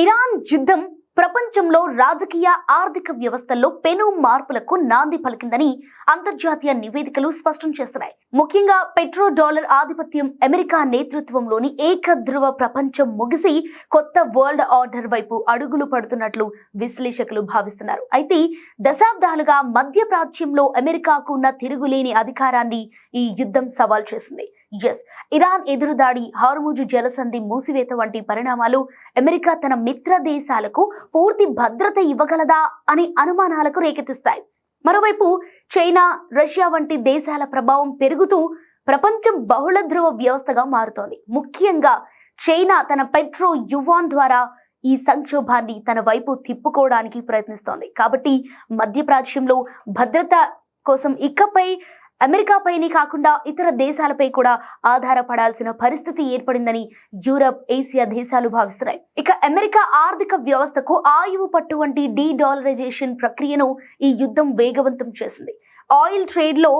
Iran యుద్ధం ప్రపంచంలో రాజకీయ ఆర్థిక వ్యవస్థల్లో పెను మార్పులకు నాంది పలికిందని అంతర్జాతీయ నివేదికలు స్పష్టం చేస్తున్నాయి. ముఖ్యంగా పెట్రో డాలర్ ఆధిపత్యం, అమెరికా నేతృత్వంలోని ఏకధ్రువ ప్రపంచం ముగిసి కొత్త వరల్డ్ ఆర్డర్ వైపు అడుగులు పడుతున్నట్లు విశ్లేషకులు భావిస్తున్నారు. అయితే దశాబ్దాలుగా మధ్య ప్రాచ్యంలో అమెరికాకు ఉన్న తిరుగులేని అధికారాన్ని ఈ యుద్ధం సవాల్ చేసింది. ఇరాన్ ఎదురుదాడి, హార్ముజు జలసంధి మూసివేత వంటి పరిణామాలు అమెరికా తన మిత్ర దేశాలకు పూర్తి భద్రత ఇవ్వగలదా అని అనుమానాలకు రేకెత్తిస్తాయి. మరోవైపు చైనా, రష్యా వంటి దేశాల ప్రభావం పెరుగుతూ ప్రపంచం బహుళ ధ్రువ వ్యవస్థగా మారుతోంది. ముఖ్యంగా చైనా తన పెట్రో యువాన్ ద్వారా ఈ సంక్షోభాన్ని తన వైపు తిప్పుకోవడానికి ప్రయత్నిస్తోంది. కాబట్టి మధ్యప్రాచ్యంలో భద్రత కోసం ఇకపై అమెరికాపైనే కాకుండా ఇతర దేశాలపై కూడా ఆధారపడాల్సిన పరిస్థితి ఏర్పడిందని యూరప్, ఏసియా దేశాలు భావిస్తున్నాయి. ఇక అమెరికా ఆర్థిక వ్యవస్థకు ఆయువు పట్టు వంటి డీడాలరైజేషన్ ప్రక్రియను ఈ యుద్ధం వేగవంతం చేసింది. ఆయిల్ ట్రేడ్ లో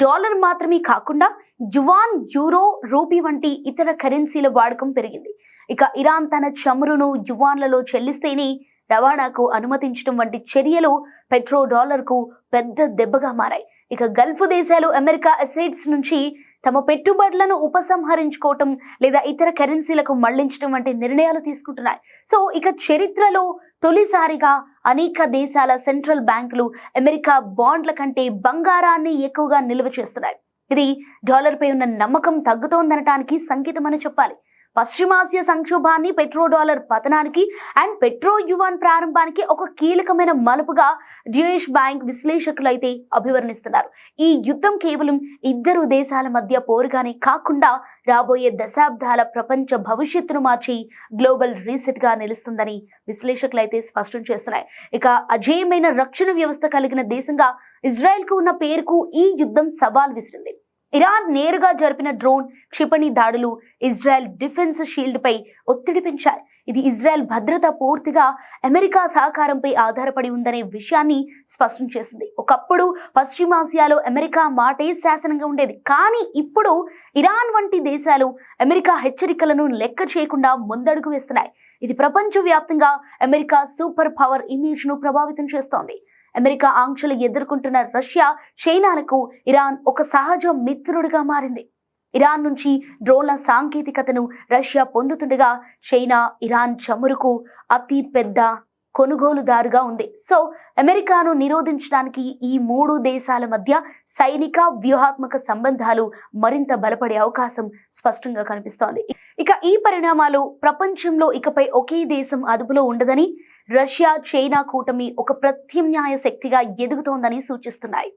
డాలర్ మాత్రమే కాకుండా యువాన్, యూరో, రూపీ వంటి ఇతర కరెన్సీల వాడకం పెరిగింది. ఇక ఇరాన్ తన చమురును యువాన్లలో చెల్లిస్తేనే రవాణాకు అనుమతించడం వంటి చర్యలు పెట్రో డాలర్ కు పెద్ద దెబ్బగా మారాయి. ఇక గల్ఫ్ దేశాలు అమెరికా అసెట్స్ నుంచి తమ పెట్టుబడులను ఉపసంహరించుకోవటం లేదా ఇతర కరెన్సీలకు మళ్లించడం వంటి నిర్ణయాలు తీసుకుంటున్నాయి. సో ఇక చరిత్రలో తొలిసారిగా అనేక దేశాల సెంట్రల్ బ్యాంకులు అమెరికా బాండ్ల కంటే బంగారాన్ని ఎక్కువగా నిల్వ చేస్తున్నాయి. ఇది డాలర్ పై ఉన్న నమ్మకం తగ్గుతోందనటానికి సంకేతమని చెప్పాలి. పశ్చిమాసియా సంక్షోభాన్ని, పెట్రో డాలర్ పతనానికి అండ్ పెట్రో యువాన్ ప్రారంభానికి ఒక కీలకమైన మలుపుగా డ్యూయిష్ బ్యాంక్ విశ్లేషకులు అయితే అభివర్ణిస్తున్నారు. ఈ యుద్ధం కేవలం ఇద్దరు దేశాల మధ్య పోరుగానే కాకుండా రాబోయే దశాబ్దాల ప్రపంచ భవిష్యత్తును మార్చి గ్లోబల్ రీసెట్ గా నిలుస్తుందని విశ్లేషకులు అయితే స్పష్టం చేస్తున్నాయి. ఇక అజేయమైన రక్షణ వ్యవస్థ కలిగిన దేశంగా ఇజ్రాయెల్ కు ఉన్న పేరుకు ఈ యుద్ధం సవాల్ విసిరింది. ఇరాన్ నేరుగా జరిపిన డ్రోన్, క్షిపణి దాడులు ఇజ్రాయెల్ డిఫెన్స్ షీల్డ్ పై ఒత్తిడి పెంచాయి. ఇది ఇజ్రాయెల్ భద్రత పూర్తిగా అమెరికా సహకారంపై ఆధారపడి ఉందనే విషయాన్ని స్పష్టం చేసింది. ఒకప్పుడు పశ్చిమాసియాలో అమెరికా మాటే శాసనంగా ఉండేది. కానీ ఇప్పుడు ఇరాన్ వంటి దేశాలు అమెరికా హెచ్చరికలను లెక్క చేయకుండా ముందడుగు వేస్తున్నాయి. ఇది ప్రపంచవ్యాప్తంగా అమెరికా సూపర్ పవర్ ఇమేజ్ ను ప్రభావితం చేస్తోంది. అమెరికా ఆంక్షలు ఎదుర్కొంటున్న రష్యా, చైనాలకు ఇరాన్ ఒక సహజ మిత్రుడిగా మారింది. ఇరాన్ నుంచి డ్రోన్ల సాంకేతికతను రష్యా పొందుతుండగా చైనా ఇరాన్ చమురుకు అతి పెద్ద కొనుగోలుదారుగా ఉంది. సో అమెరికాను నిరోధించడానికి ఈ మూడు దేశాల మధ్య సైనిక, వ్యూహాత్మక సంబంధాలు మరింత బలపడే అవకాశం స్పష్టంగా కనిపిస్తోంది. ఇక ఈ పరిణామాలు ప్రపంచంలో ఇకపై ఒకే దేశం అదుపులో ఉండదని, రష్యా, చైనా కూటమి ఒక ప్రత్యామ్నాయ శక్తిగా ఎదుగుతోందని సూచిస్తున్నాయి.